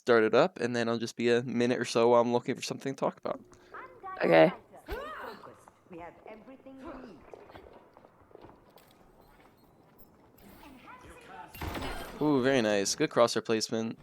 start it up, and then I'll just be a minute or so while I'm looking for something to talk about. Okay. We have everything we need. Ooh, very nice. Good crosshair placement.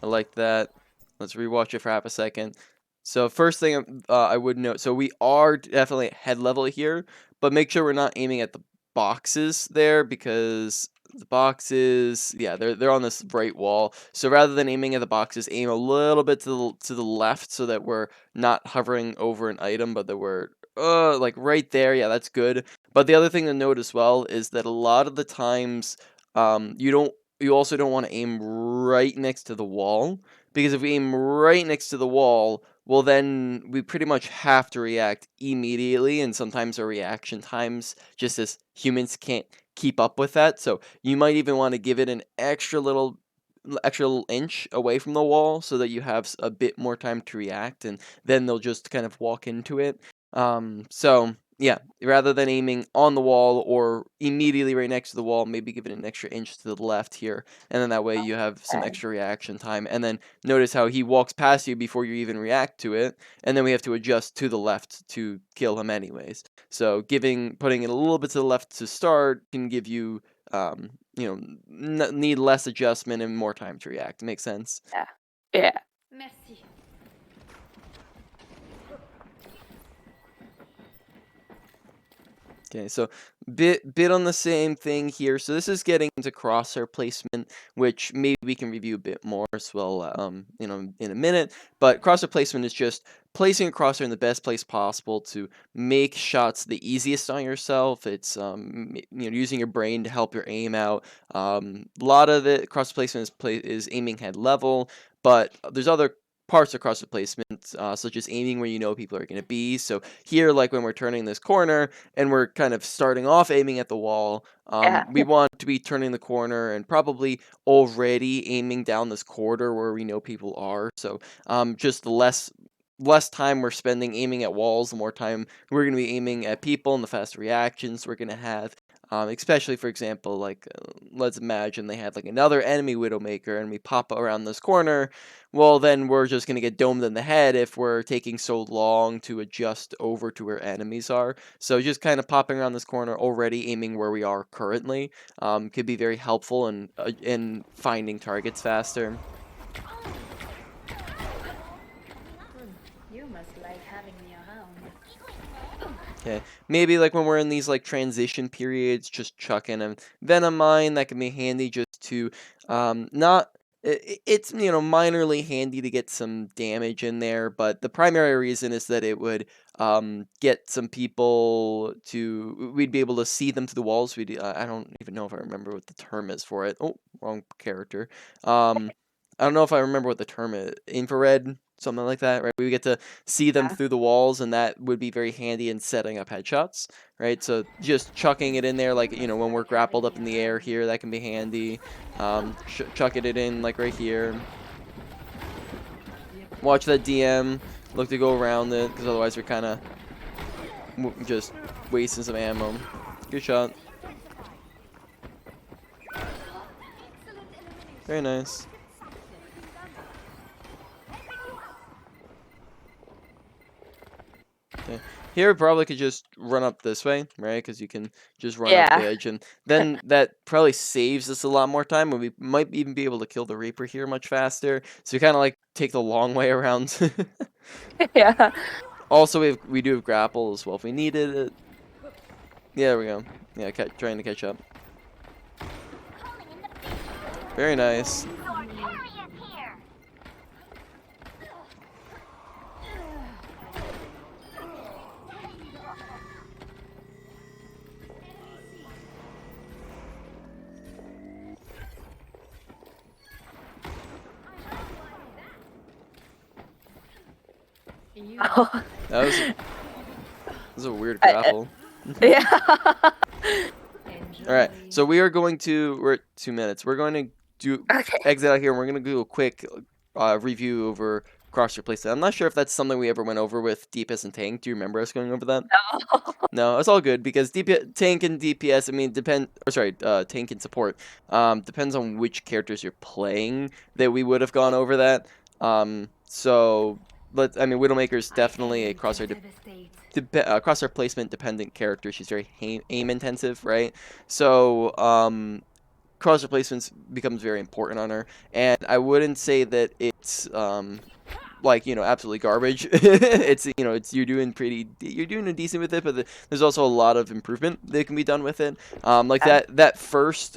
I like that. Let's rewatch it for half a second. So first thing I would note, so we are definitely head level here, but make sure we're not aiming at the boxes there, because the boxes, yeah, they're on this right wall. So rather than aiming at the boxes, aim a little bit to the left so that we're not hovering over an item, but that we're like right there. Yeah, that's good. But the other thing to note as well is that a lot of the times you also don't want to aim right next to the wall, because if we aim right next to the wall, well, then we pretty much have to react immediately, and sometimes our reaction times, just as humans, can't keep up with that. So you might even want to give it an extra little inch away from the wall so that you have a bit more time to react, and then they'll just kind of walk into it. So yeah, rather than aiming on the wall or immediately right next to the wall, maybe give it an extra inch to the left here, and then that way you have some Okay. extra reaction time. And then notice how he walks past you before you even react to it, and then we have to adjust to the left to kill him anyways. So putting it a little bit to the left to start can give you need less adjustment and more time to react. Makes sense? Yeah. Yeah. Merci. Okay, so bit on the same thing here. So this is getting into crosshair placement, which maybe we can review a bit more as well, in a minute. But crosshair placement is just placing a crosshair in the best place possible to make shots the easiest on yourself. It's using your brain to help your aim out. A lot of the crosshair placement is aiming head level, but there's other parts of crosshair placement, such as aiming where you know people are going to be. So here, like when we're turning this corner and we're kind of starting off aiming at the wall, Yeah. we want to be turning the corner and probably already aiming down this corridor where we know people are. So just the less time we're spending aiming at walls, the more time we're going to be aiming at people, and the faster reactions we're going to have. Especially, for example, like let's imagine they had like another enemy Widowmaker and we pop around this corner. Well, then we're just going to get domed in the head if we're taking so long to adjust over to where enemies are. So just kind of popping around this corner, already aiming where we are currently, could be very helpful in finding targets faster. You must like having me around. Okay, maybe like when we're in these like transition periods, just chucking a venom mine that can be handy just to not. It's minorly handy to get some damage in there, but the primary reason is that it would get some people to we'd be able to see them through the walls. I don't even know if I remember what the term is for it. Oh, wrong character. I don't know if I remember what the term is. Infrared, something like that, right? We get to see them Yeah. through the walls, and that would be very handy in setting up headshots, right? So just chucking it in there, like, when we're grappled up in the air here, that can be handy. Chucking it in, like, right here. Watch that DM. Look to go around it, because otherwise we're kind of just wasting some ammo. Good shot. Very nice. Okay. Here, probably could just run up this way, right? Because you can just run up the Yeah. edge, and then that probably saves us a lot more time, and we might even be able to kill the Reaper here much faster. So we kind of like take the long way around. Yeah. Also, we do have grapple as well if we needed it. Yeah, there we go. Yeah, trying to catch up. Very nice. Oh. That was a weird grapple. Yeah. All right, so we're at 2 minutes. We're going to Okay. exit out here, and we're going to do a quick review over cross replacement. I'm not sure if that's something we ever went over with DPS and tank. Do you remember us going over that? No, it's all good because tank and DPS. I mean, tank and support. Depends on which characters you're playing that we would have gone over that. So, but I mean, Widowmaker is definitely a crosshair placement dependent character. She's very aim intensive, right? So, crosshair placements becomes very important on her, and I wouldn't say that it's like, absolutely garbage. It's, it's you're doing a decent with it, but there's also a lot of improvement that can be done with it. Like that first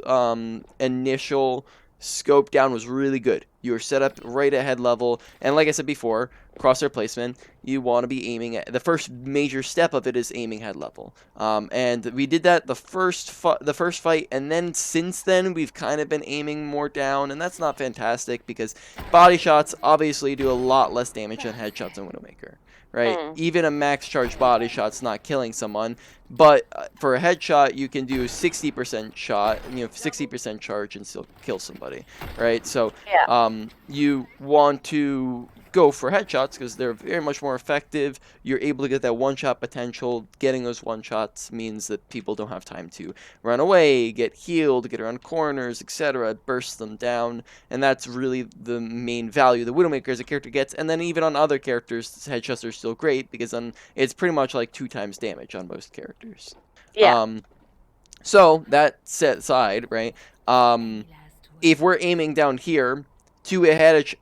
initial scope down was really good. You were set up right at head level, and like I said before, crosshair placement, you want to be aiming at the first major step of it is aiming head level. And we did that the first fight, and then since then we've kind of been aiming more down, and that's not fantastic because body shots obviously do a lot less damage than headshots in Widowmaker, right? Even a max charge body shot's not killing someone, but for a headshot you can do 60% shot, 60% charge and still kill somebody, right? So you want to go for headshots because they're very much more effective. You're able to get that one-shot potential. Getting those one-shots means that people don't have time to run away, get healed, get around corners, etc., burst them down, and that's really the main value the Widowmaker as a character gets. And then even on other characters, headshots are still great because then it's pretty much like 2 times damage on most characters. Yeah. So that set aside, right? If we're aiming down here to hit a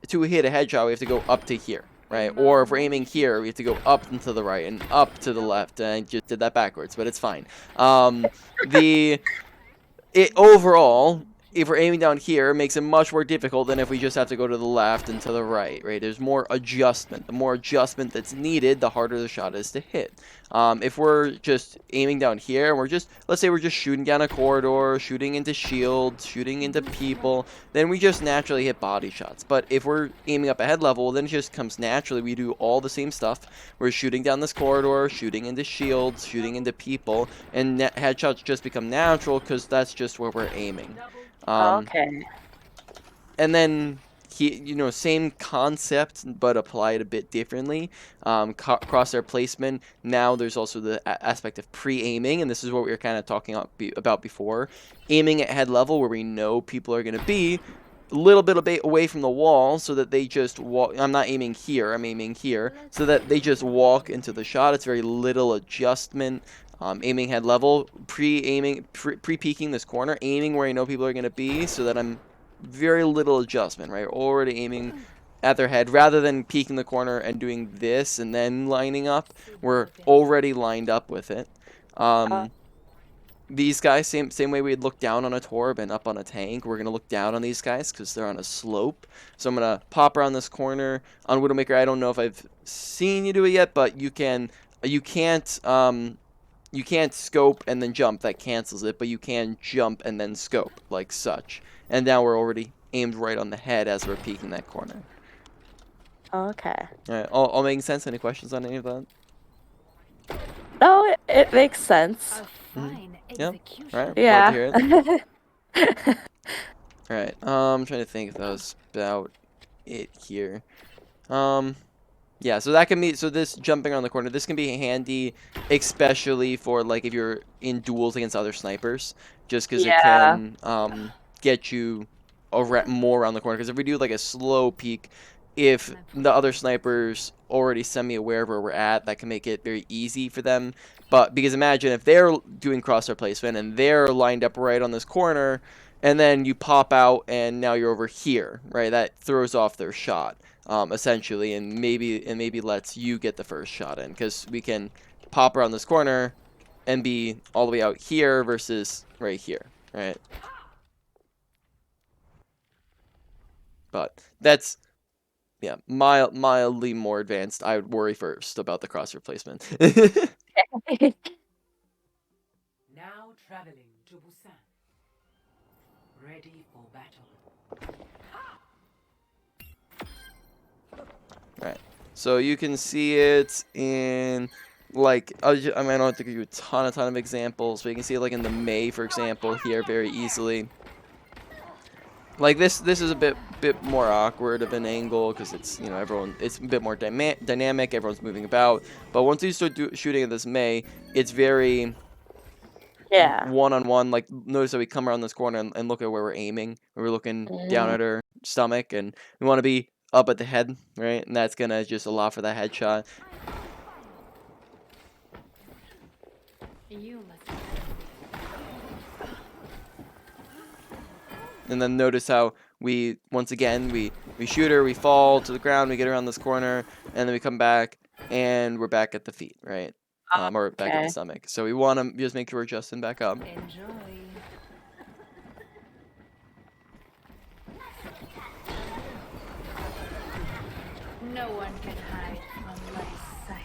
headshot, we have to go up to here, right? Or if we're aiming here, we have to go up and to the right and up to the left. And I just did that backwards, but it's fine. Overall, if we're aiming down here, it makes it much more difficult than if we just have to go to the left and to the right, right? There's more adjustment. The more adjustment that's needed, the harder the shot is to hit. If we're just aiming down here, and let's say we're just shooting down a corridor, shooting into shields, shooting into people, then we just naturally hit body shots. But if we're aiming up at head level, then it just comes naturally. We do all the same stuff. We're shooting down this corridor, shooting into shields, shooting into people, and headshots just become natural because that's just where we're aiming. Okay. And then same concept but applied a bit differently. Crosshair placement. Now there's also the aspect of pre-aiming, and this is what we were kind of talking about before. Aiming at head level where we know people are going to be a little bit away from the wall so that they just walk. I'm not aiming here, I'm aiming here, so that they just walk into the shot. It's very little adjustment. Aiming head level, pre-peeking this corner, aiming where I know people are going to be so that I'm very little adjustment, right? Already aiming at their head rather than peeking the corner and doing this and then lining up. We're already lined up with it. These guys, same way we'd look down on a Torb and up on a tank, we're going to look down on these guys because they're on a slope. So I'm going to pop around this corner. On Widowmaker, I don't know if I've seen you do it yet, but you can't scope and then jump. That cancels it, but you can jump and then scope, like such. And now we're already aimed right on the head as we're peeking that corner. Okay. Alright, all making sense? Any questions on any of that? No, it makes sense. Yeah. Alright, Yeah. glad to hear it. Alright, I'm trying to think if that was about it here. Yeah, so that can be, so this jumping around the corner, this can be handy, especially for, like, if you're in duels against other snipers, just because it can get you more around the corner. Because if we do, like, a slow peek, if the other snipers already semi-aware of where we're at, that can make it very easy for them. But, because imagine if they're doing crosshair placement and they're lined up right on this corner, and then you pop out and now you're over here, right? That throws off their shot. Essentially, and maybe lets you get the first shot in, because we can pop around this corner and be all the way out here versus right here, right? But that's, yeah, mildly more advanced. I would worry first about the cross replacement. Now traveling to Busan. Ready for battle. Right. So you can see it in, like, I mean, I don't have to give you a ton of examples, but you can see it, like, in the May, for example, here very easily. Like, this is a bit more awkward of an angle because it's, it's a bit more dynamic, everyone's moving about. But once you start shooting at this May, it's very one-on-one. Like, notice that we come around this corner and look at where we're aiming. We're looking down at her stomach, and we want to be up at the head, right? And that's gonna just allow for that headshot. You must. And then notice how we, once again, we shoot her, we fall to the ground, we get around this corner, and then we come back, and we're back at the feet, right? Or back at the Okay. stomach. So we want to just make sure we're adjusting back up. Enjoy. No one can hide from my sight.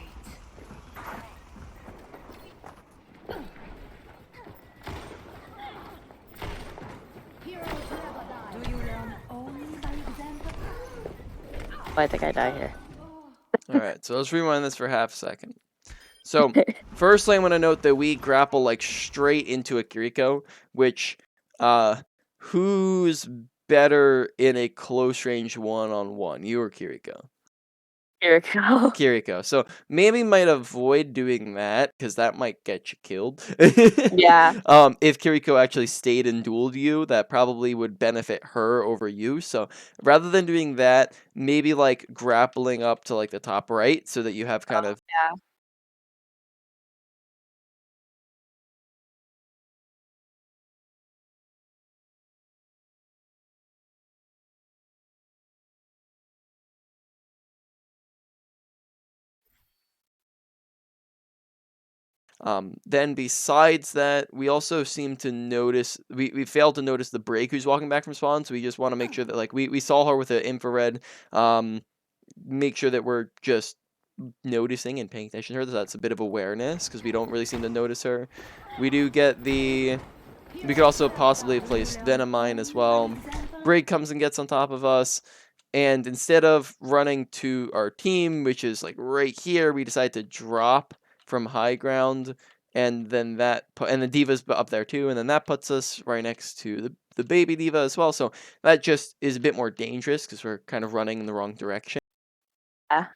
Heroes never die. Do you learn only by example? Oh, I think I die here. Alright, so let's rewind this for half a second. So, firstly, I'm going to note that we grapple, like, straight into a Kiriko, which, who's better in a close range one-on-one, you or Kiriko? Here we go. Kiriko. So maybe might avoid doing that because that might get you killed. Yeah. If Kiriko actually stayed and dueled you, that probably would benefit her over you. So rather than doing that, maybe like grappling up to like the top right so that you have kind of Yeah. Then besides that, we also seem to notice we failed to notice the break who's walking back from spawn, so we just want to make sure that like we saw her with an infrared. Make sure that we're just noticing and paying attention to her. That's a bit of awareness because we don't really seem to notice her. We do get the. We could also possibly place Venomine as well. Break comes and gets on top of us. And instead of running to our team, which is like right here, we decide to drop from high ground, and then and the Diva's up there too, and then that puts us right next to the baby Diva as well. So that just is a bit more dangerous because we're kind of running in the wrong direction. Yeah.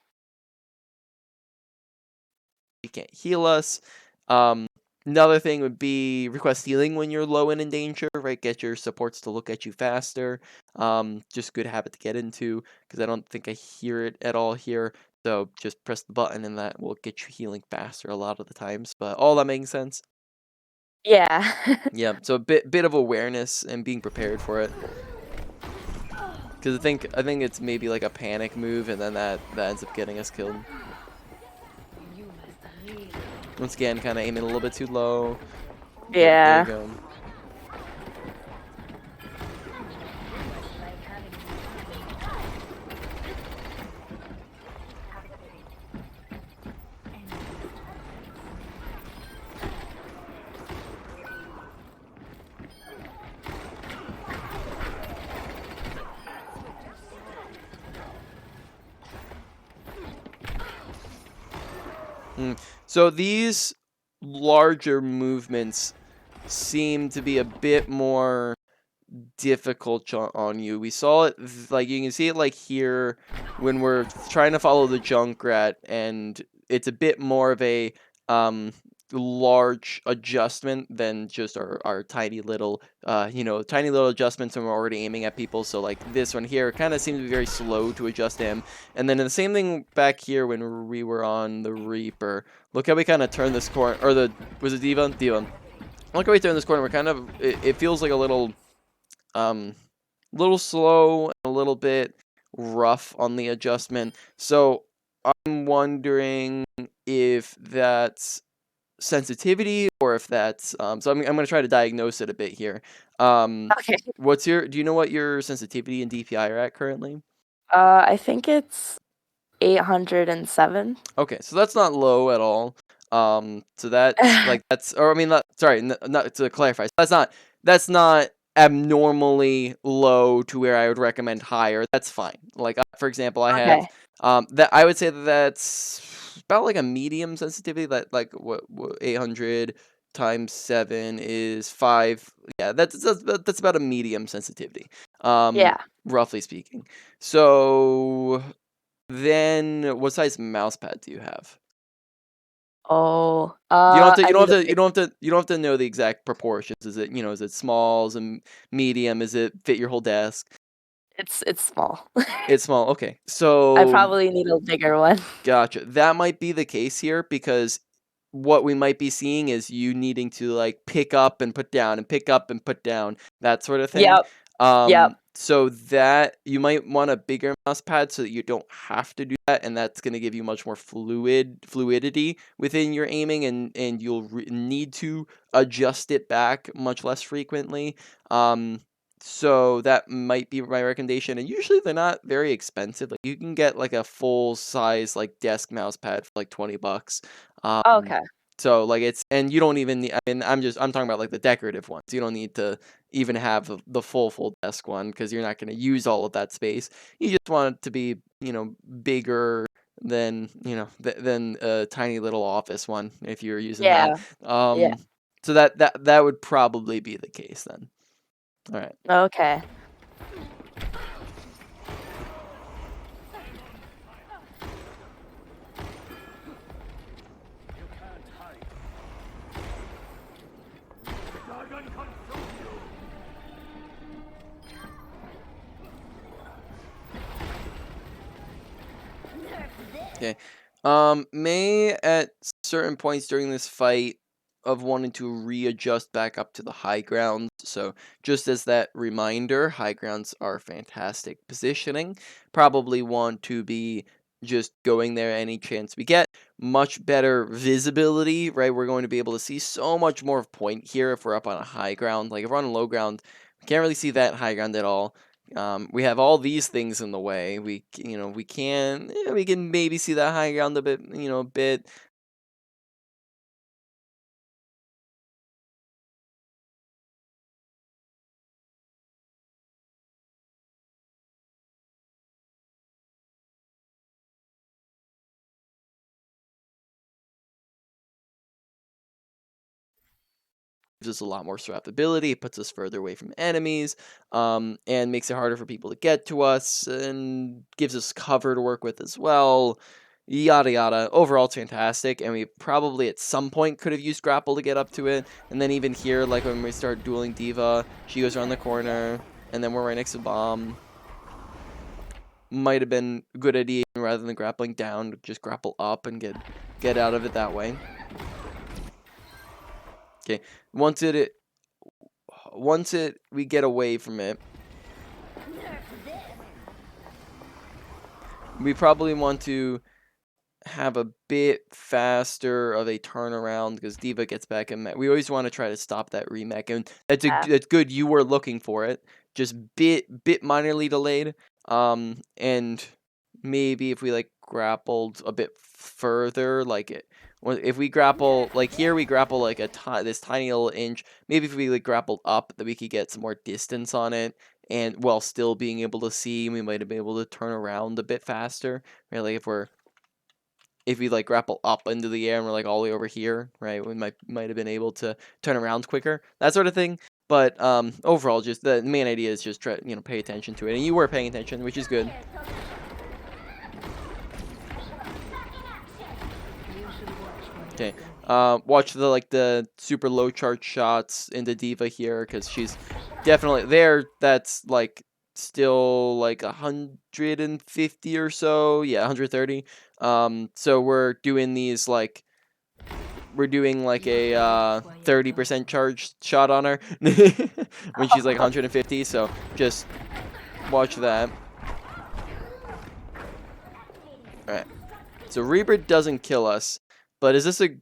You can't heal us. Another thing would be request healing when you're low and in danger, right? Get your supports to look at you faster. Just good habit to get into because I don't think I hear it at all here. So just press the button and that will get you healing faster a lot of the times. But all that making sense? Yeah. Yeah. So a bit of awareness and being prepared for it. Because I think it's maybe like a panic move and then that ends up getting us killed. You must really. Once again, kind of aiming a little bit too low. Yeah. There you go. Like having So these larger movements seem to be a bit more difficult on you. We saw it like you can see it like here when we're trying to follow the Junkrat, and it's a bit more of a large adjustment than just our tiny little tiny little adjustments when we're already aiming at people. So like this one here kind of seems to be very slow to adjust him. And then the same thing back here when we were on the Reaper. Look how we kind of turned this corner, or was it Diva? Diva. Look how we turned this corner. We're kind of it feels like a little slow, a little bit rough on the adjustment. So I'm wondering if that's sensitivity or if that's so I'm going to try to diagnose it a bit here. Okay. Do you know what your sensitivity and DPI are at currently? I think it's 807. Okay, so that's not low at all. So that's like or I mean, sorry, not to clarify. That's not abnormally low to where I would recommend higher. That's fine. Like for example, I have Okay. that I would say that's about like a medium sensitivity. That like what 800 times 7 is 5. Yeah, that's about a medium sensitivity. Yeah. Roughly speaking. So then, what size mouse pad do you have? Oh. You don't have to. I You don't need have a to. You don't have to. You don't have to know the exact proportions. Is it? Is it small? Is it medium? Is it fit your whole desk? It's small. It's small. Okay, I so probably need a bigger one. gotcha. That might be the case here because what we might be seeing is you needing to like pick up and put down and pick up and put down, that sort of thing. Yep. Yep. So that you might want a bigger mouse pad so that you don't have to do that, and that's going to give you much more fluidity within your aiming, and you'll need to adjust it back much less frequently. So that might be my recommendation, and usually they're not very expensive. Like you can get like a full size like desk mouse pad for like $20. Okay. So like and you don't even need, I mean I'm talking about like the decorative ones. You don't need to even have the full desk one because you're not going to use all of that space. You just want it to be, bigger than, than a tiny little office one if you're using that. Yeah. Yeah. So that would probably be the case then. All right. Okay. Okay. May at certain points during this fight of wanting to readjust back up to the high ground. So just as that reminder, high grounds are fantastic positioning. Probably want to be just going there any chance we get. Much better visibility, right? We're going to be able to see so much more of point here if we're up on a high ground. Like if we're on a low ground, we can't really see that high ground at all. We have all these things in the way. We can maybe see that high ground a bit, a bit. Gives us a lot more survivability. It puts us further away from enemies, and makes it harder for people to get to us, and gives us cover to work with as well. Yada yada. Overall, it's fantastic, and we probably at some point could have used grapple to get up to it. And then even here, like when we start dueling D.Va, she goes around the corner, and then we're right next to bomb. Might have been a good idea rather than grappling down, just grapple up and get out of it that way. Okay, once we get away from it, we probably want to have a bit faster of a turnaround because D.Va gets back in mech. We always want to try to stop that remech, and that's good. You were looking for it, just bit minorly delayed. And maybe if we like grappled a bit further, like if we grapple like here, we grapple like this tiny little inch. Maybe if we like grappled up, that we could get some more distance on it, and while still being able to see, we might have been able to turn around a bit faster. Right, like if we like grapple up into the air and we're like all the way over here, right, we might have been able to turn around quicker, that sort of thing. But overall, just the main idea is just try, pay attention to it, and you were paying attention, which is good. Okay, watch the super low charge shots into D.Va here because she's definitely there. That's like still like 150 or so, yeah, 130. So we're doing these like a 30% charge shot on her when she's like 150. So just watch that. All right. So Reaper doesn't kill us, but is this a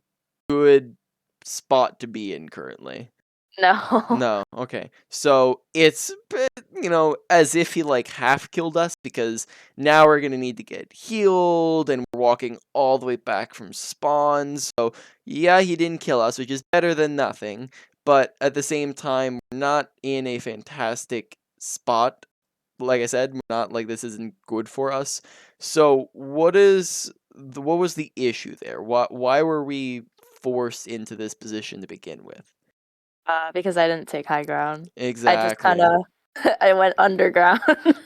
good spot to be in currently? No. No. Okay. So it's as if he like half killed us because now we're gonna need to get healed and we're walking all the way back from spawns. So yeah, he didn't kill us, which is better than nothing. But at the same time, we're not in a fantastic spot. Like I said, we're not like this isn't good for us. So what was the issue there? Why were we forced into this position to begin with? Because I didn't take high ground. I just Exactly. kind of I went underground.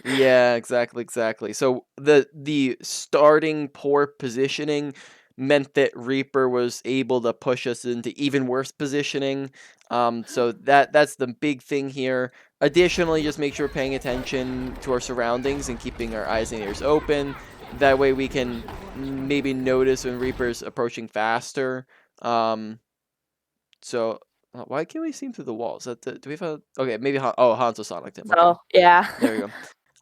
Yeah, exactly. So the starting poor positioning meant that Reaper was able to push us into even worse positioning. So that's the big thing here. Additionally, just make sure we're paying attention to our surroundings and keeping our eyes and ears open. That way we can maybe notice when Reaper's approaching faster. So why can't we see him through the walls? Do we have a... Okay, maybe Hanzo Sonic him. Okay. So yeah. There we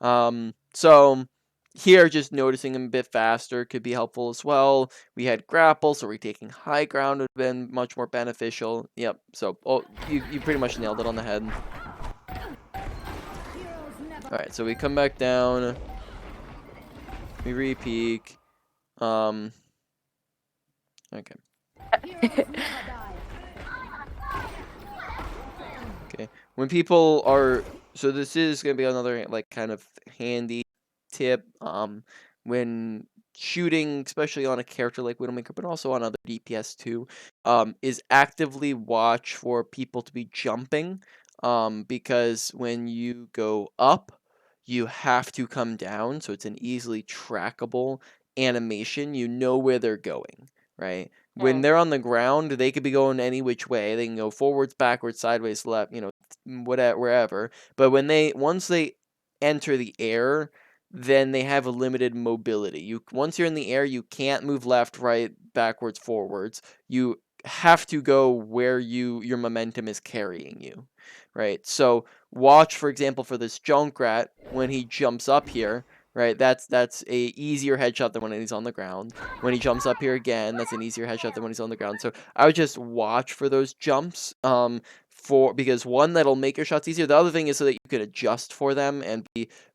go. So here, just noticing him a bit faster could be helpful as well. We had grapple, so retaking high ground would have been much more beneficial. Yep. So you pretty much nailed it on the head. All right. So we come back down. We re-peek. Okay. Okay. When people are... So this is going to be another, like, kind of handy tip. When shooting, especially on a character like Widowmaker, but also on other DPS too, is actively watch for people to be jumping. Because when you go up, you have to come down, so it's an easily trackable animation. You know where they're going, right? When they're on the ground, they could be going any which way. They can go forwards, backwards, sideways, left, whatever, wherever. But once they enter the air, then they have a limited mobility. Once you're in the air, you can't move left, right, backwards, forwards. You have to go where your momentum is carrying you, right? So watch, for example, for this Junkrat when he jumps up here. Right, that's a easier headshot than when he's on the ground. When he jumps up here again, that's an easier headshot than when he's on the ground. So I would just watch for those jumps. Because one, that'll make your shots easier. The other thing is so that you can adjust for them and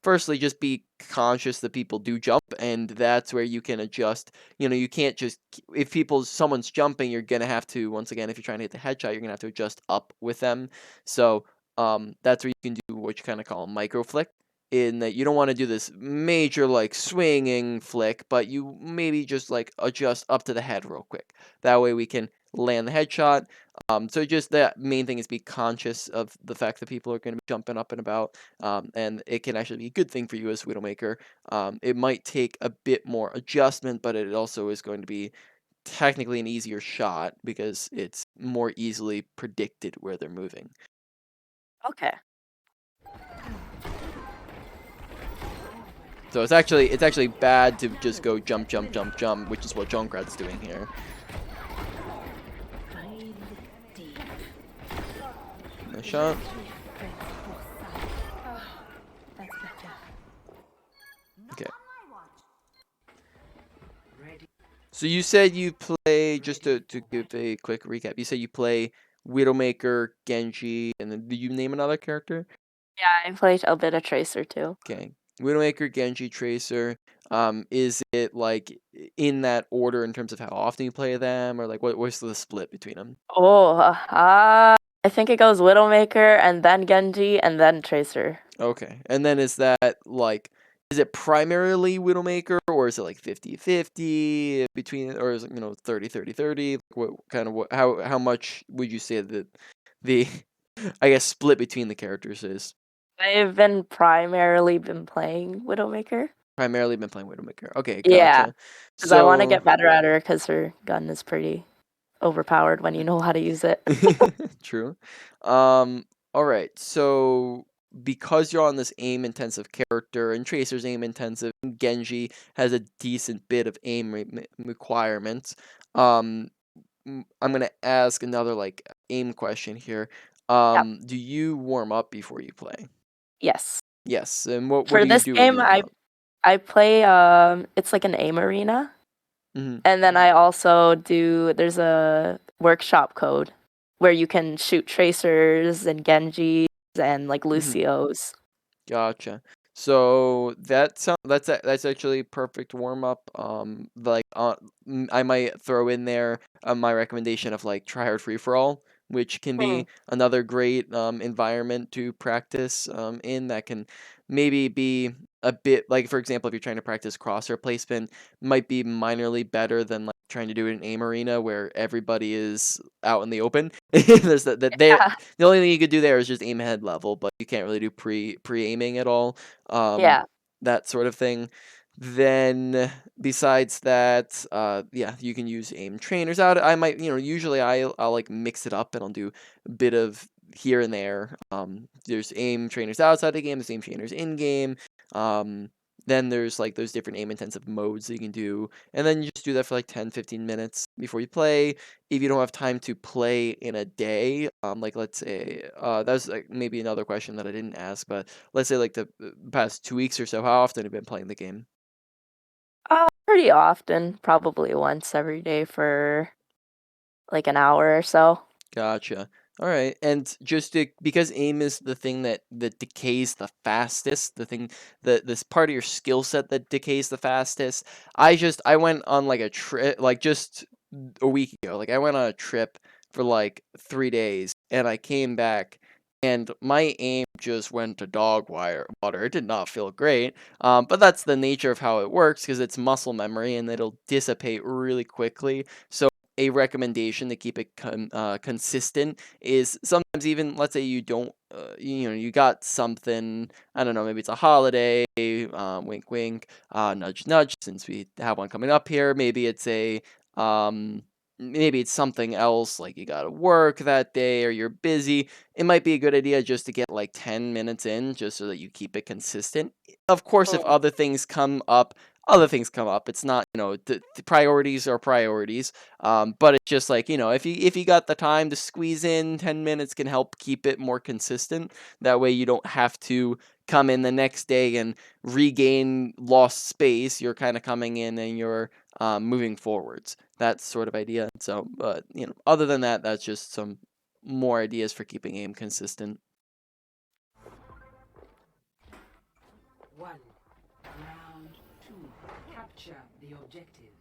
firstly just be conscious that people do jump, and that's where you can adjust. You can't just, if someone's jumping, you're gonna have to, once again, if you're trying to hit the headshot, you're gonna have to adjust up with them. So that's where you can do what you kind of call a micro flick, in that you don't want to do this major like swinging flick, but you maybe just like adjust up to the head real quick. That way we can land the headshot. So just the main thing is be conscious of the fact that people are going to be jumping up and about, and it can actually be a good thing for you as Widowmaker. It might take a bit more adjustment, but it also is going to be technically an easier shot because it's more easily predicted where they're moving. Okay. So it's actually bad to just go jump, jump, jump, jump, which is what Junkrat's doing here. Nice shot. Okay. So you said you play, just to give a quick recap, you said you play Widowmaker, Genji, and then did you name another character? Yeah, I played a bit of Tracer too. Okay. Widowmaker, Genji, Tracer. Is it like in that order in terms of how often you play them, or like what's the split between them? Oh, I think it goes Widowmaker and then Genji and then Tracer. Okay. And then is it primarily Widowmaker, or is it like 50-50 between, or is it 30-30-30? How much would you say that the I guess split between the characters is? I've primarily been playing Widowmaker. Primarily been playing Widowmaker. Okay, Yeah, gotcha. because I want to So get better at her because her gun is pretty overpowered when you know how to use it. true. All right. So because you're on this aim intensive character, and Tracer's aim intensive, and Genji has a decent bit of aim requirements. I'm gonna ask another like aim question here. Yep. Do you warm up before you play? Yes. Yes. And what For do you this do when game, you warm up? I play it's like an aim arena. Mm-hmm. And then I also there's a workshop code where you can shoot Tracers and Genjis and like Lucios. Gotcha. So that's actually perfect warm up. I might throw in there my recommendation of like try hard free for all, which can be another great environment to practice in. That can maybe be a bit like, for example, if you're trying to practice crosshair placement, might be minorly better than like trying to do it in aim arena where everybody is out in the open. There's Yeah. the only thing you could do there is just aim head level, but you can't really do pre-aiming at all. Yeah. That sort of thing. Then besides that, yeah, you can use aim trainers out. I might, usually I'll like mix it up and I'll do a bit of here and there. There's aim trainers outside the game, there's aim trainers in game. Then there's like those different aim intensive modes that you can do, and then you just do that for like 10-15 minutes before you play. If you don't have time to play in a day, like let's say that's like maybe another question that I didn't ask, but let's say like the past 2 weeks or so, how often have you been playing the game? Pretty often, probably once every day for like an hour or so. Gotcha. All right, and because aim is the thing that decays the fastest, the thing that this part of your skill set that decays the fastest. I went on like a trip like just a week ago. Like I went on a trip for like 3 days, and I came back, and my aim just went to water. It did not feel great, but that's the nature of how it works because it's muscle memory and it'll dissipate really quickly. So a recommendation to keep it consistent is sometimes even let's say you don't you got something, I don't know, maybe it's a holiday, wink wink, nudge nudge, since we have one coming up here. Um maybe it's something else, like you gotta work that day or you're busy. It might be a good idea just to get like 10 minutes in, just so that you keep it consistent. Of course, if Mm. other things come up, it's not, the priorities are priorities. But it's just like, if you got the time to squeeze in 10 minutes, can help keep it more consistent. That way you don't have to come in the next day and regain lost space. You're kind of coming in and you're moving forwards. That sort of idea. So, but other than that, that's just some more ideas for keeping aim consistent. 1. Round 2. Capture the objective.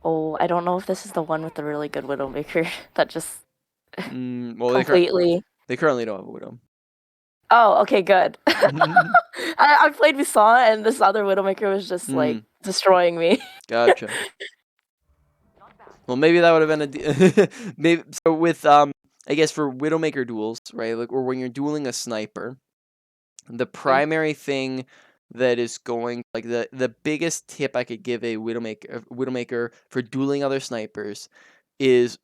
Oh, I don't know if this is the one with the really good Widowmaker that just Well, completely. they currently don't have a widow. Oh, okay, good. I played Visan and this other Widowmaker was just like destroying me. Gotcha. Well, maybe that would have been maybe so with I guess for Widowmaker duels, right? Like, or when you're dueling a sniper, the primary thing that is going like the biggest tip I could give a Widowmaker for dueling other snipers is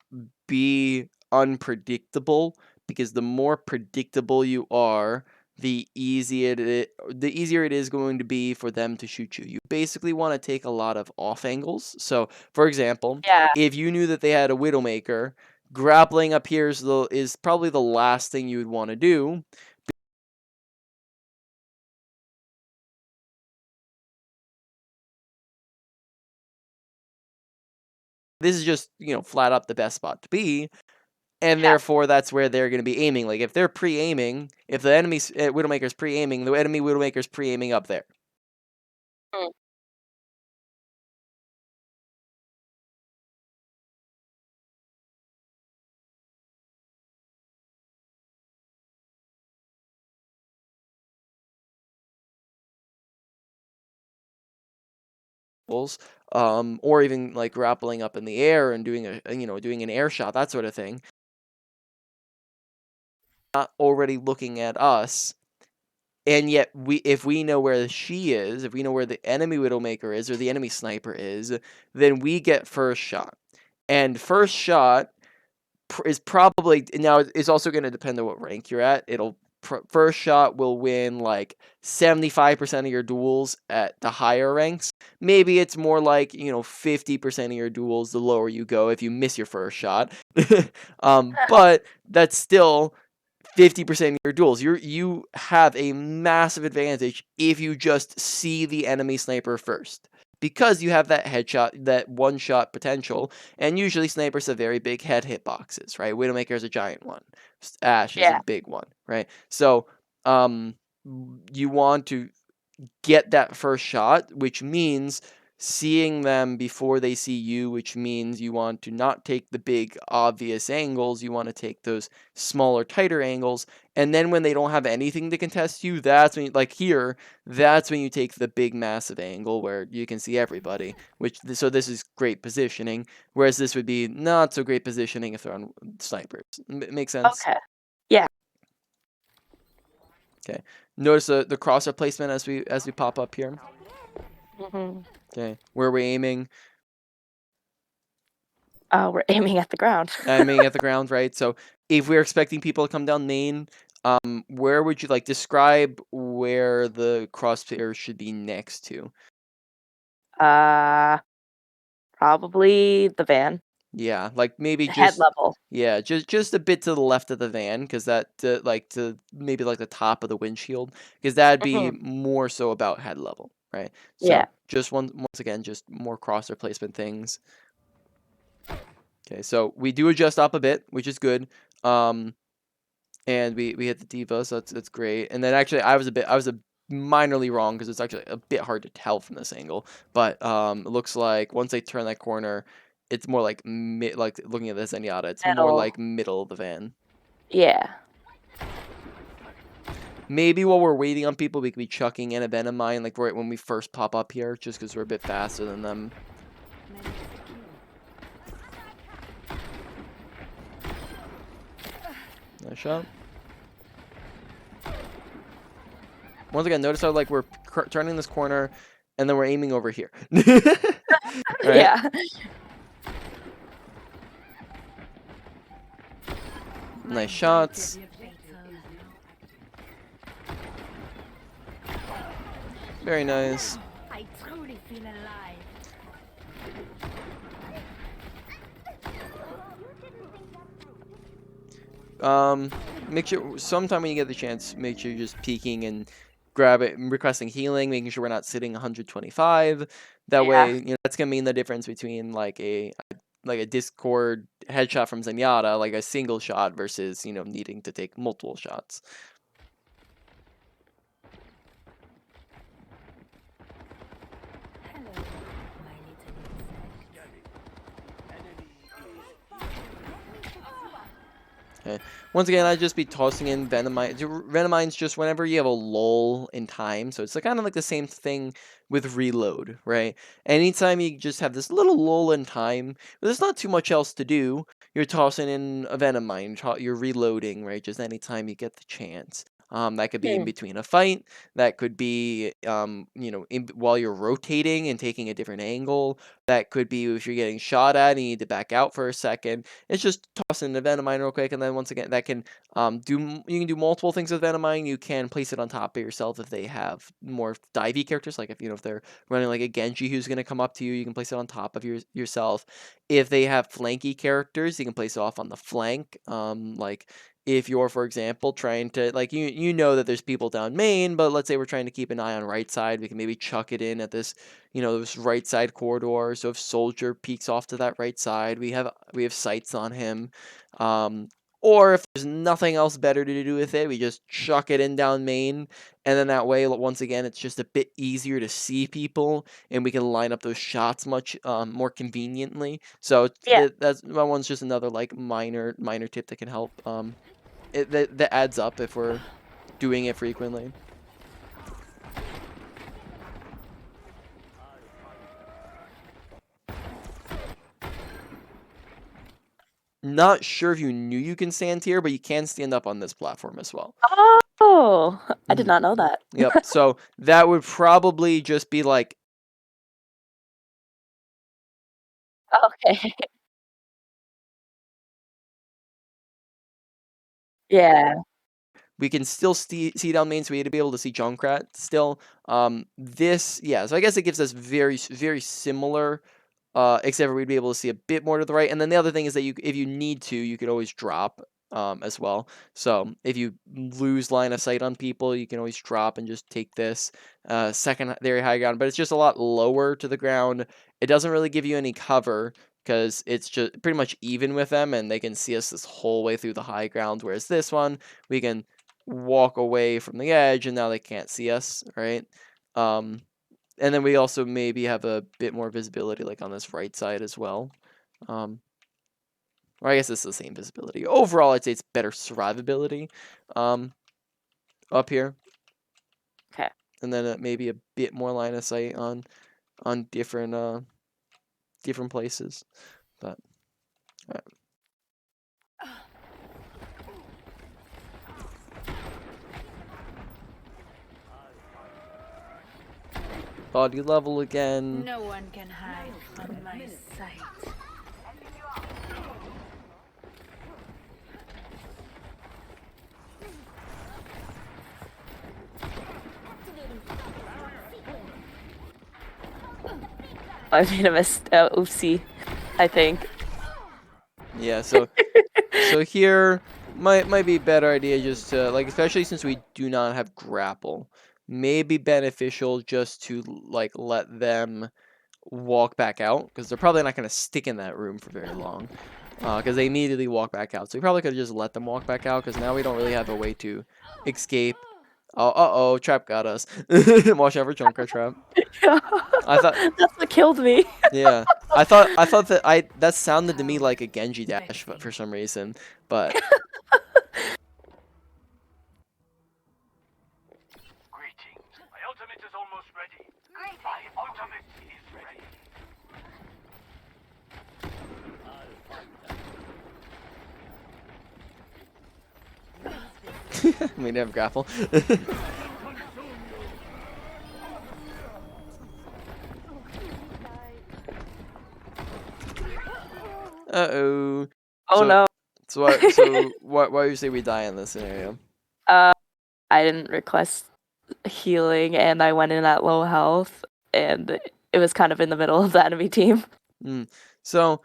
be unpredictable, because the more predictable you are, the easier it is going to be for them to shoot you. You basically want to take a lot of off angles. So, for example, Yeah. if you knew that they had a Widowmaker, grappling up here is probably the last thing you would want to do. This is just, flat up the best spot to be, and Yeah. therefore that's where they're going to be aiming. Like if they're pre-aiming, if the enemy Widowmaker's pre-aiming, the enemy Widowmaker's pre-aiming up there. Mm. Or even like grappling up in the air and doing doing an air shot, that sort of thing. Not already looking at us, and yet if we know where she is, if we know where the enemy Widowmaker is or the enemy sniper is, then we get first shot. And first shot is probably, now it's also going to depend on what rank you're at. First shot will win like 75% of your duels at the higher ranks. Maybe it's more like 50% of your duels the lower you go if you miss your first shot. But that's still 50% of your duels. You have a massive advantage if you just see the enemy sniper first, because you have that headshot, that one shot potential, and usually snipers have very big head hitboxes, right? Widowmaker is a giant one. Ash is a Yeah. big one, right? So, you want to get that first shot, which means seeing them before they see you, which means you want to not take the big obvious angles, you want to take those smaller, tighter angles. And then when they don't have anything to contest you, that's when like here, that's when you take the big massive angle where you can see everybody, so this is great positioning, whereas this would be not so great positioning if they're on snipers. Make sense? Okay. Yeah. Okay. Notice the crosshair placement as we pop up here. Hmm. Okay, where we're aiming. We're aiming at the ground. Aiming at the ground, right? So if we're expecting people to come down main, where would you like describe where the crosshair should be next to? Probably the van. Yeah, like maybe Head just level. yeah, just a bit to the left of the van, because that to maybe like the top of the windshield, because that'd be Mhm. more so about head level, right? Yeah. So just once again, just more cross replacement things. Okay, so we do adjust up a bit, which is good. And we hit the diva, so that's great. And then actually, I was a minorly wrong because it's actually a bit hard to tell from this angle. But it looks like once they turn that corner, it's more like like looking at this Zenyatta, it's more Middle. like middle of the van. Yeah. Maybe while we're waiting on people, we could be chucking in a venom mine like right when we first pop up here, just because we're a bit faster than them. Nice shot. Once again, notice how like we're turning this corner, and then we're aiming over here. Right? Yeah. Nice shots. Very nice. I truly feel alive. Make sure sometime when you get the chance, make sure you're just peeking and grab it and requesting healing, making sure we're not sitting 125. That Yeah. way, that's gonna mean the difference between like a Discord headshot from Zenyatta, like a single shot versus, needing to take multiple shots. Hello, my little insect. Okay. Once again, I'd just be tossing in Venomine. Venomine's just whenever you have a lull in time. So it's kind of like the same thing with reload, right? Anytime you just have this little lull in time, there's not too much else to do. You're tossing in a Venomine. You're reloading, right? Just anytime you get the chance. That could be in Hmm. between a fight. That could be, while you're rotating and taking a different angle. That could be if you're getting shot at and you need to back out for a second. It's just tossing the Venomine real quick, and then once again, that can you can do multiple things with Venomine. You can place it on top of yourself if they have more divey characters, like if they're running like a Genji who's gonna come up to you, you can place it on top of yourself. If they have flanky characters, you can place it off on the flank. Like if you're, for example, trying to like you know that there's people down main, but let's say we're trying to keep an eye on right side, we can maybe chuck it in at this this right side corridor. So if Soldier peeks off to that right side, we have sights on him. Or if there's nothing else better to do with it, we just chuck it in down main, and then that way, once again, it's just a bit easier to see people, and we can line up those shots much more conveniently. So Yeah. that one's just another like minor tip that can help. That adds up if we're doing it frequently. Not sure if you knew you can stand here, but you can stand up on this platform as well. Oh, I did Mhm. not know that. Yep. So that would probably just be like Okay. Yeah. we can still see down main, so we had to be able to see Junkrat still. Yeah. So I guess it gives us very similar. Except for we'd be able to see a bit more to the right. And then the other thing is that if you need to, you could always drop as well. So if you lose line of sight on people, you can always drop and just take this second very high ground. But it's just a lot lower to the ground. It doesn't really give you any cover because it's just pretty much even with them, and they can see us this whole way through the high ground. Whereas this one, we can walk away from the edge, and now they can't see us, right? And then we also maybe have a bit more visibility like on this right side as well. Or I guess it's the same visibility. Overall, I'd say it's better survivability up here. Okay. And then maybe a bit more line of sight on different different places. But all right. Body level again. No one can hide from my sight. I made a oopsie, I think. Yeah, so here might be a better idea just to, like, especially since we do not have grapple, may be beneficial just to like let them walk back out, because they're probably not going to stick in that room for very long, because they immediately walk back out. So we probably could have just let them walk back out, because now we don't really have a way to escape. Oh, uh-oh, trap got us. Watch out for Junker trap. I thought, That's what killed me. yeah, I thought that sounded to me like a Genji dash, but for some reason, but Greetings. My ultimate is almost ready. My ultimate is ready. we didn't have grapple. Uh-oh. Oh So- no. So why do you say we die in this scenario? I didn't request healing, and I went in at low health, and it was kind of in the middle of the enemy team. So,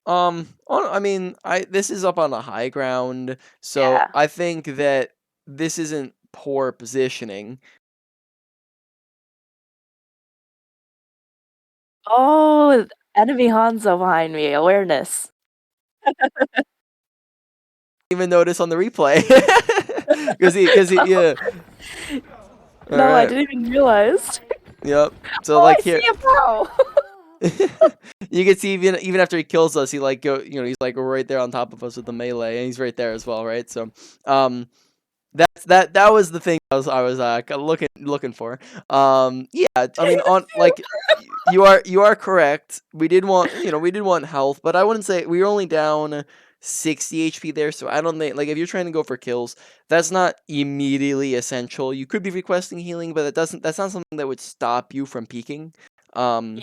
I mean, this is up on a high ground, so Yeah. I think that this isn't poor positioning. Oh, enemy Hanzo behind me. Awareness. Even notice on the replay, because he, yeah. No, I Alright, didn't even realize. yep. So Oh, like I here, see him now. you can see even after he kills us, he like he's like right there on top of us with the melee, and he's right there as well, right? So, that was the thing I was looking for. Yeah, I mean, on like you are correct. We did want health, but I wouldn't say we were only down 60 HP there, so I don't think, like, if you're trying to go for kills, that's not immediately essential. You could be requesting healing, but that's not something that would stop you from peaking. Yeah.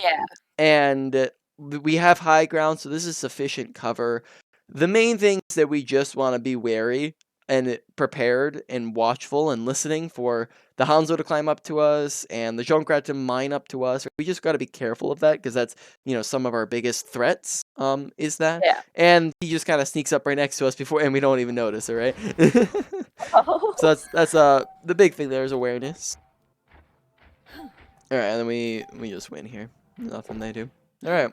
And we have high ground, so this is sufficient cover. The main thing is that we just want to be wary and prepared and watchful and listening for the Hanzo to climb up to us and the Junkrat to mine up to us. We just got to be careful of that, because that's, some of our biggest threats, is that. Yeah. And he just kind of sneaks up right next to us before, and we don't even notice it, right? Oh. So that's the big thing there is awareness. All right, and then we just win here. Nothing they do. All right.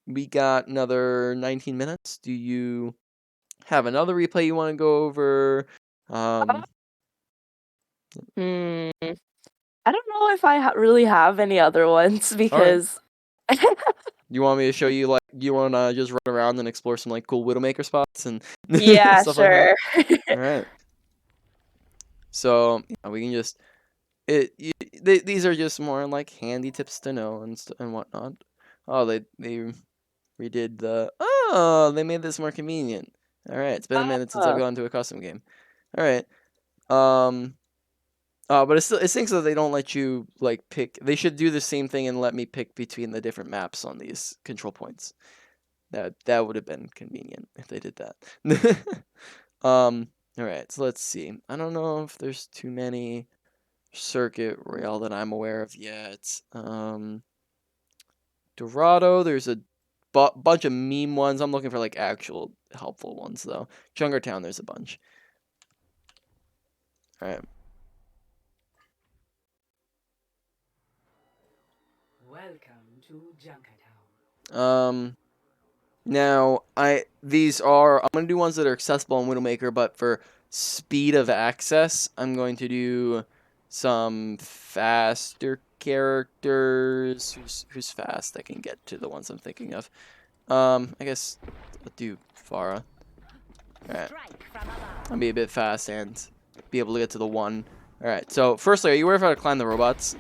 We got another 19 minutes. Do you have another replay you want to go over? I don't know if I really have any other ones, because You want me to show you, like, you want to just run around and explore some like cool Widowmaker spots and yeah, stuff like sure. that? All right. So we can just these are just more like handy tips to know and whatnot. Oh, they redid they made this more convenient. All right, it's been a minute since I've Oh. gone to a custom game. All right. But it stinks that they don't let you like pick. They should do the same thing and let me pick between the different maps on these control points. That would have been convenient if they did that. All right, so let's see. I don't know if there's too many circuit rail that I'm aware of yet. Dorado, there's a bunch of meme ones. I'm looking for like actual helpful ones though. Junkertown, there's a bunch. All right. Welcome to Junkertown. Now I'm gonna do ones that are accessible on Widowmaker, but for speed of access, I'm going to do some faster characters. Who's fast? I can get to the ones I'm thinking of. I guess I'll do Farah. Alright. I'll be a bit fast and be able to get to the one. Alright, so firstly, are you aware of how to climb the robots?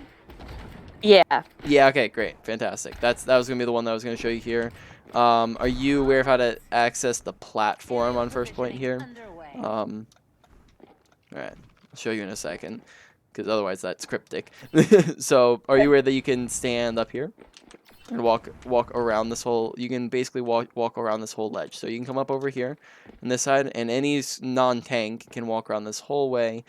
Yeah. Yeah, okay, great. Fantastic. That was gonna be the one that I was gonna show you here. Are you aware of how to access the platform on first point here? Alright, I'll show you in a second, because otherwise that's cryptic. So, are you aware that you can stand up here? and walk around this whole. You can basically walk around this whole ledge. So you can come up over here, on this side, and any non-tank can walk around this whole way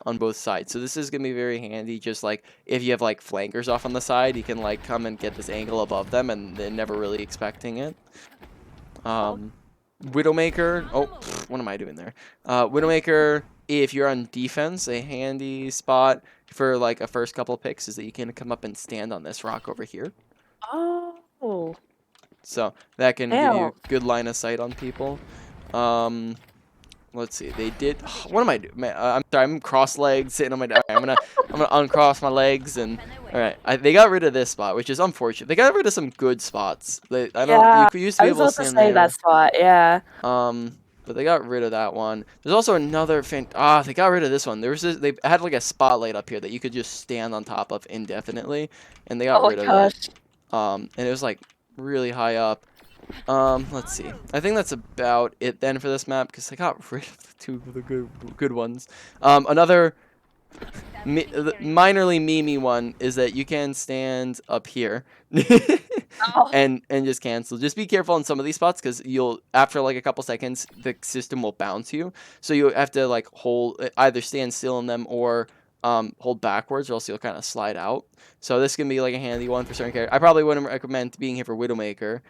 on both sides. So this is gonna be very handy. Just like if you have like flankers off on the side, you can like come and get this angle above them, and they're never really expecting it. Widowmaker. Oh, what am I doing there? Widowmaker. If you're on defense, a handy spot for like a first couple of picks is that you can come up and stand on this rock over here. Oh. So that can give you Ew. a good line of sight on people. Let's see. They did. What am I doing? Man, I'm sorry. I'm cross-legged, sitting on my. Right, I'm gonna uncross my legs and. All right. They got rid of this spot, which is unfortunate. They got rid of some good spots. I don't. Yeah. You used to I be was able to about to stand say there. that spot. Yeah. But they got rid of that one. There's also another they got rid of this one. There was they had like a spotlight up here that you could just stand on top of indefinitely, and they got Oh my rid of gosh. that. And it was like really high up. Let's see. I think that's about it then for this map because I got rid of the two of the good ones. Another minorly memey one is that you can stand up here Oh. and just cancel. Just be careful in some of these spots because you'll after like a couple seconds the system will bounce you. So you have to like either stand still in them or hold backwards or else you'll kind of slide out. So this can be like a handy one for certain characters. I probably wouldn't recommend being here for Widowmaker.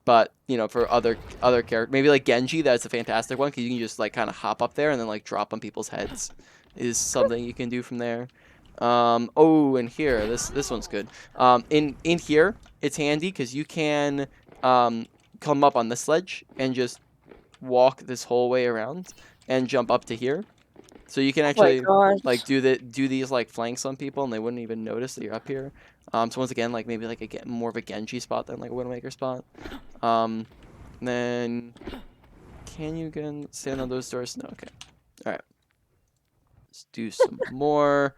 But you know, for other characters, maybe like Genji, that's a fantastic one because you can just like kind of hop up there and then like drop on people's heads. Is something you can do from there. Oh, and here, this one's good. In here, it's handy because you can come up on this ledge and just walk this whole way around and jump up to here. So you can actually like do these like flanks on people and they wouldn't even notice that you're up here. So once again, like maybe like more of a Genji spot than like a Widowmaker spot. Then can you again stand on those doors? No, okay. All right. Let's do some more.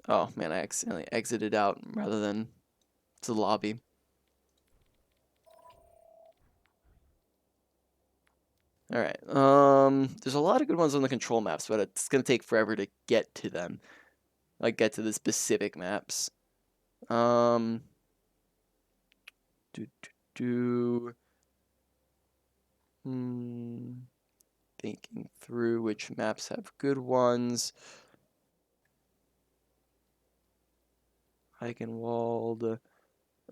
Oh man, I accidentally exited out rather than to the lobby. All right. There's a lot of good ones on the control maps, but it's gonna take forever to get to them. Like get to the specific maps. Thinking through which maps have good ones. Eichenwald.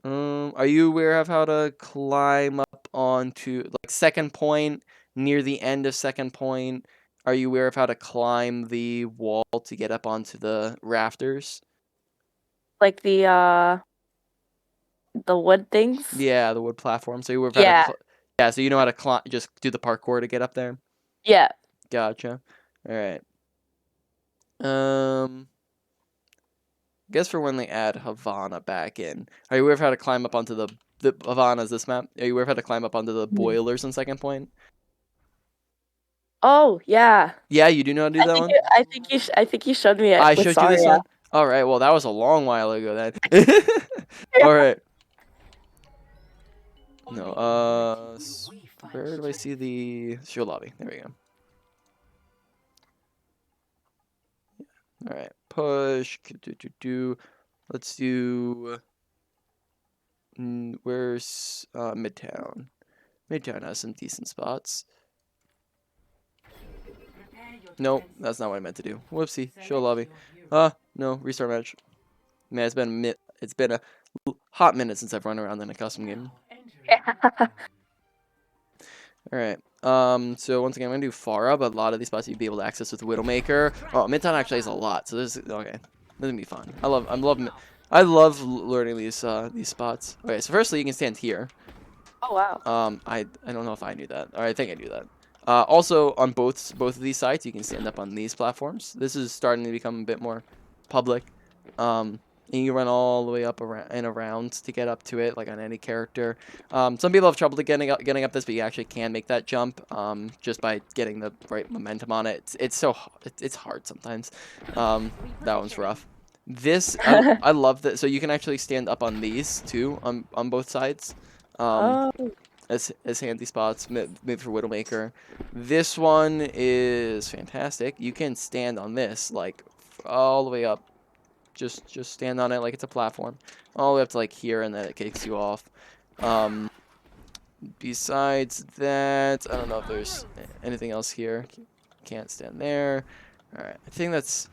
Are you aware of how to climb up onto like second point near the end of second point? Are you aware of how to climb the wall to get up onto the rafters? Like the wood things? Yeah, the wood platform. So you aware of Yeah. how to yeah, so you know how to climb, just do the parkour to get up there? Yeah. Gotcha. All right. Guess for when they add Havana back in. Are you aware of how to climb up onto the Havana's this map? Are you aware of how to climb up onto the boilers in second point? Oh yeah. Yeah, you do know how to do that one? I think you showed me it I with showed you this Saria. one? Alright, well that was a long while ago then. Alright. No, where do I see the show lobby? There we go. Alright, push. Let's do. Where's Midtown? Midtown has some decent spots. Nope, that's not what I meant to do. Whoopsie. Show lobby. No, restart match. Man, it's been a hot minute since I've run around in a custom game. Alright. So once again, I'm gonna do Farah, but a lot of these spots you'd be able to access with Widowmaker. Oh, Midtown actually has a lot, so this is okay. This is gonna be fun. I love learning these spots. Okay, so firstly you can stand here. Oh wow. I don't know if I knew that, or I think I knew that. Also on both of these sides you can stand up on these platforms. This is starting to become a bit more public. And you run all the way up and around to get up to it, like on any character. Some people have trouble getting up this, but you actually can make that jump just by getting the right momentum on it. It's hard sometimes. That one's rough. This I love that. So you can actually stand up on these too on both sides. As handy spots, maybe for Widowmaker. This one is fantastic. You can stand on this like all the way up just stand on it like it's a platform. All the way up to like here, and then it kicks you off. Besides that, I don't know if there's anything else here. Can't stand there. All right, I think that's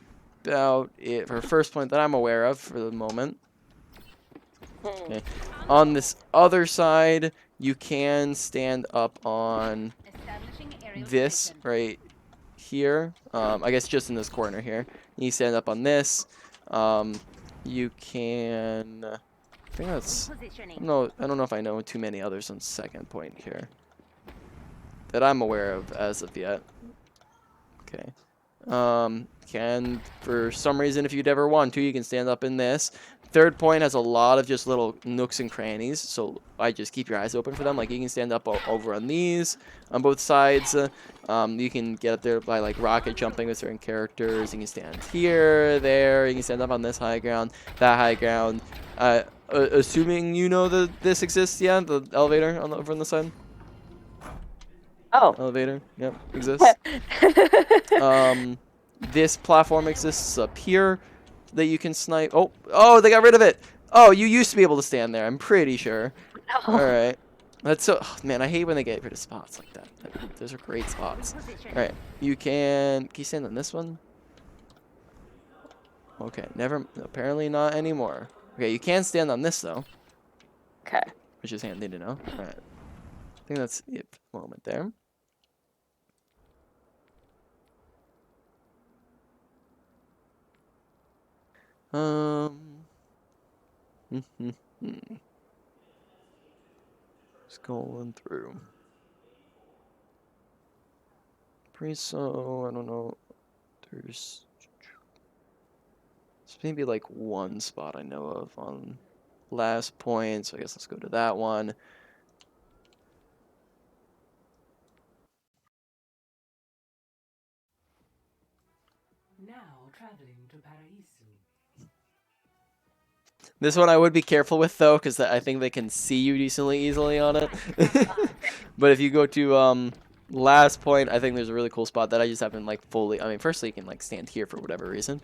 about it for first point that I'm aware of for the moment. Okay. On this other side, you can stand up on this right here. I guess just in this corner here. You stand up on this. You can. I think that's. I don't know if I know too many others on second point here that I'm aware of as of yet. Okay. Can for some reason, if you'd ever want to, you can stand up in this. Third point has a lot of just little nooks and crannies, so I just keep your eyes open for them. Like you can stand up over on these on both sides. You can get up there by like rocket jumping with certain characters. You can stand here, there. You can stand up on this high ground, that high ground. Assuming you know that this exists, yeah, the elevator over on the side. Oh. Elevator, yep, exists. This platform exists up here that you can snipe. Oh, they got rid of it. Oh, you used to be able to stand there. I'm pretty sure. No. All right. That's so. Oh, man, I hate when they get rid of spots like that. Those are great spots. All right. Can you stand on this one? Okay. Never. Apparently not anymore. Okay. You can stand on this though. Okay. Which is handy to know. All right. I think that's it for the moment there. Scrolling through. So I don't know. There's maybe like one spot I know of on last point, so I guess let's go to that one. Now traveling to Paraiso. This one I would be careful with though, because I think they can see you decently easily on it. But if you go to last point, I think there's a really cool spot that I just haven't like fully. I mean, firstly, you can like stand here for whatever reason.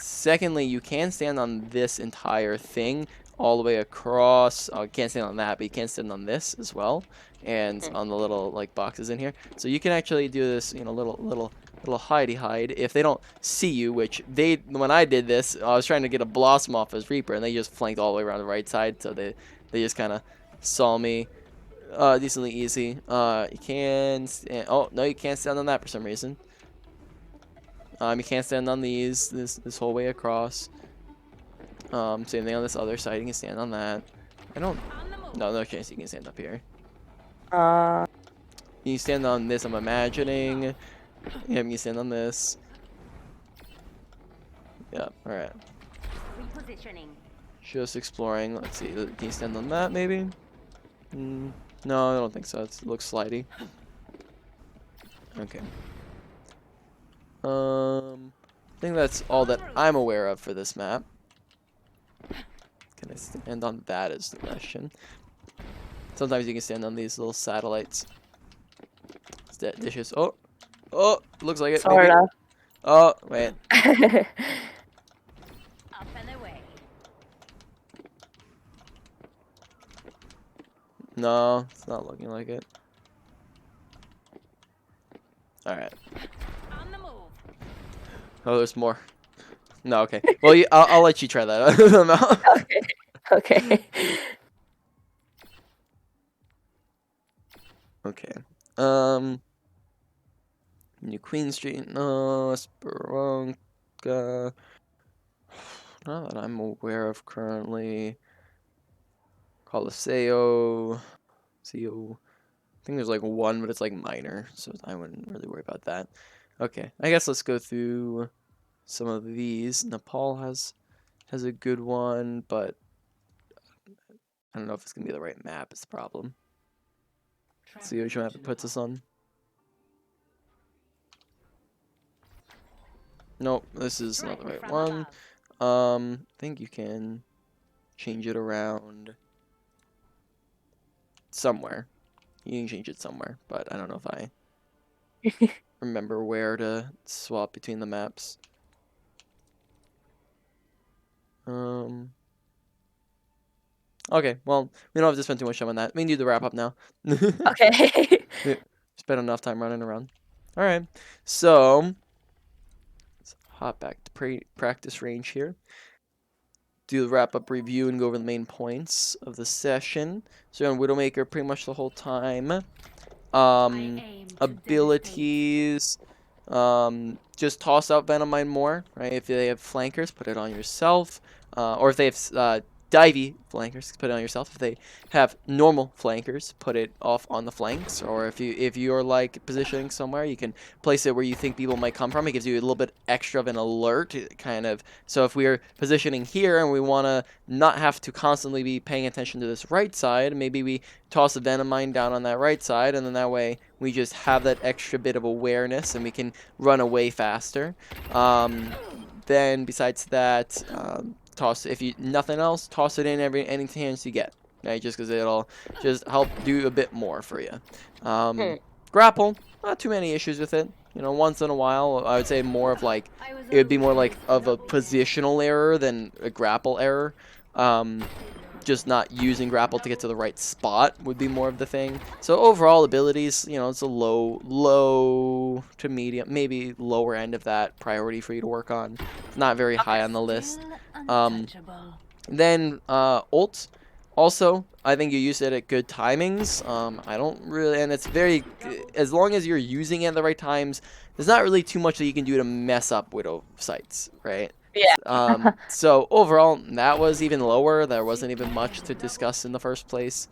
Secondly, you can stand on this entire thing all the way across. You can't stand on that, but you can stand on this as well, and on the little like boxes in here. So you can actually do this, you know, little hidey hide if they don't see you, which when I did this, I was trying to get a blossom off as Reaper, and they just flanked all the way around the right side, so they just kind of saw me decently easy. You can stand, oh no, you can't stand on that for some reason. You can't stand on this whole way across. Same thing on this other side, you can stand on that. No chance you can stand up here. You can stand on this, I'm imagining. Yeah, you can stand on this. Yeah, alright. Just exploring. Let's see. Can you stand on that, maybe? No, I don't think so. It looks slidey. Okay. I think that's all that I'm aware of for this map. Can I stand on that is the question. Sometimes you can stand on these little satellites. Dishes. Oh, looks like it. Sort Maybe. of. Oh, wait. No, it's not looking like it. Alright. Oh, there's more. No, okay. Well, I'll let you try that. Okay. Okay. New Queen Street. No, Speronka. Not that I'm aware of currently. Coliseo. CO. I think there's like one, but it's like minor, so I wouldn't really worry about that. Okay, I guess let's go through some of these. Nepal has a good one, but I don't know if it's gonna be the right map. Is the problem. Let's see which map it puts us on. Nope, this is not the right one. I think you can change it around somewhere. You can change it somewhere, but I don't know if I remember where to swap between the maps. Okay, well, we don't have to spend too much time on that. We can do the wrap up now. Okay. We spent enough time running around. All right, so let's hop back to practice range here. Do the wrap up review and go over the main points of the session. So on Widowmaker pretty much the whole time. Abilities. Just toss out Venomine more, right? If they have flankers, put it on yourself. Or if they have divey flankers, put it on yourself. If they have normal flankers, put it off on the flanks. Or if you're like positioning somewhere, you can place it where you think people might come from. It gives you a little bit extra of an alert, kind of. So if we're positioning here and we want to not have to constantly be paying attention to this right side, maybe we toss a Venomine down on that right side, and then that way we just have that extra bit of awareness and we can run away faster. Then besides that, toss, if you nothing else, toss it in any chance you get, right? Just because it'll just help do a bit more for you. Grapple, not too many issues with it. You know, once in a while, I would say more of like, it would be more like of a positional error than a grapple error. Just not using grapple to get to the right spot would be more of the thing. So overall abilities, you know, it's a low to medium, maybe lower end of that priority for you to work on. It's not very high on the list. Then ult, also I think you use it at good timings. I don't really, and it's very, as long as you're using it at the right times, there's not really too much that you can do to mess up Widow sights, right? Yeah. So overall, that was even lower. There wasn't even much to discuss in the first place.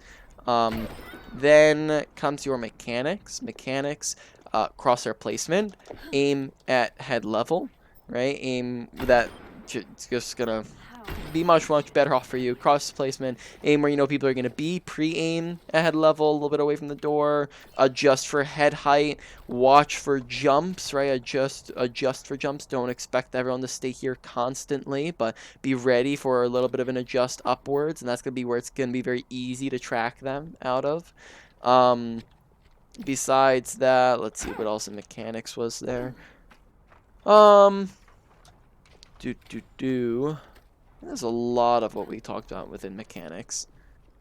Then comes your mechanics. Crosshair placement, aim at head level, right? Aim that just gonna be much better off for you. Cross placement, aim where you know people are gonna be. Pre-aim at head level, a little bit away from the door. Adjust for head height. Watch for jumps, right? Adjust for jumps. Don't expect everyone to stay here constantly, but be ready for a little bit of an adjust upwards, and that's gonna be where it's gonna be very easy to track them out of. Besides that, let's see what else in mechanics was there. There's a lot of what we talked about within mechanics.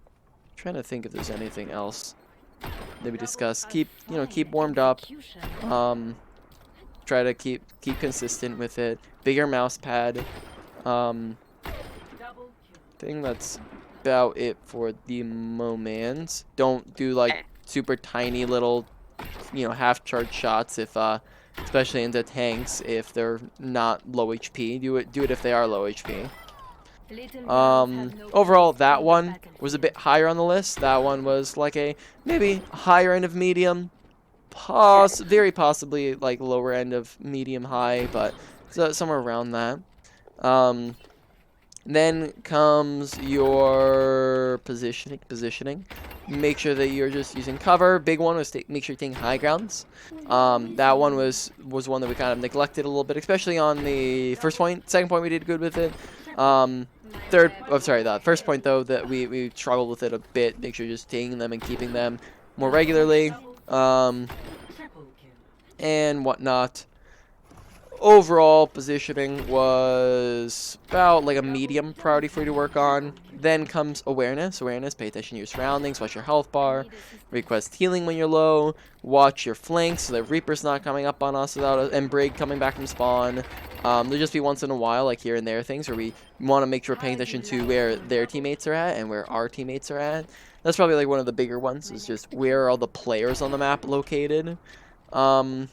I'm trying to think if there's anything else that we discussed. Keep warmed up. Try to keep consistent with it. Bigger mouse pad. I think that's about it for the moment. Don't do like super tiny little, half charge shots if especially into tanks if they're not low HP. Do it if they are low HP. Overall, that one was a bit higher on the list. That one was like a maybe higher end of medium, very possibly like lower end of medium high, but somewhere around that. Then comes your positioning. Make sure that you're just using cover. Big one was make sure you're taking high grounds. That one was one that we kind of neglected a little bit, especially on the first point. Second point we did good with it. The first point though that we struggled with it a bit. Make sure you're just taking them and keeping them more regularly, and whatnot. Overall positioning was about like a medium priority for you to work on. Then comes awareness. Pay attention to your surroundings. Watch your health bar. Request healing when you're low. Watch your flanks so that Reaper's not coming up on us and Brig coming back from spawn. There'll just be once in a while, like here and there things where we want to make sure we're paying attention to where their teammates are at and where our teammates are at. That's probably like one of the bigger ones, is just where are all the players on the map located. I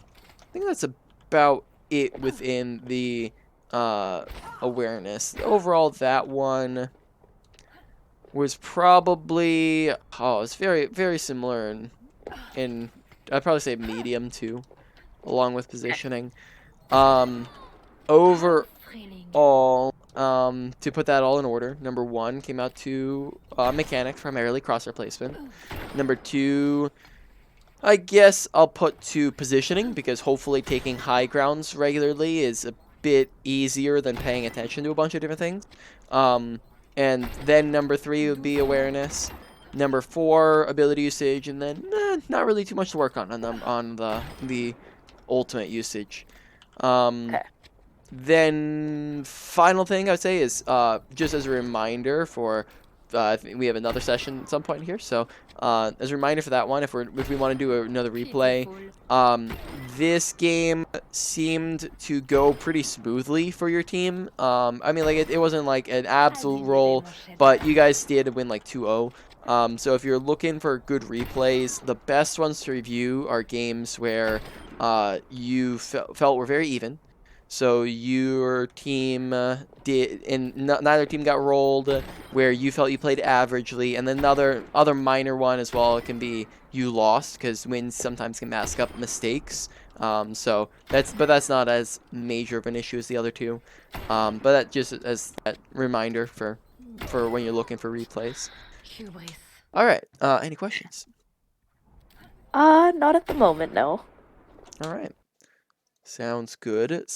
think that's about it within the awareness. Overall, that one was probably it's very similar in I'd probably say medium too, along with positioning. Overall, to put that all in order, number 1 came out to mechanics, primarily crosshair placement. Number 2, I guess I'll put to positioning, because hopefully taking high grounds regularly is a bit easier than paying attention to a bunch of different things. And then number 3 would be awareness. Number 4, ability usage, and then not really too much to work on the ultimate usage. Then final thing I would say is just as a reminder for I think we have another session at some point here. So as a reminder for that one, if we want to do another replay, this game seemed to go pretty smoothly for your team. I mean, like it wasn't like an absolute roll, but you guys did win like 2-0. So if you're looking for good replays, the best ones to review are games where you felt were very even. So your team did, and neither team got rolled. Where you felt you played averagely, and then other minor one as well. It can be you lost because wins sometimes can mask up mistakes. So that's not as major of an issue as the other two. But that just as that reminder for when you're looking for replays. All right. Any questions? Not at the moment, no. All right. Sounds good.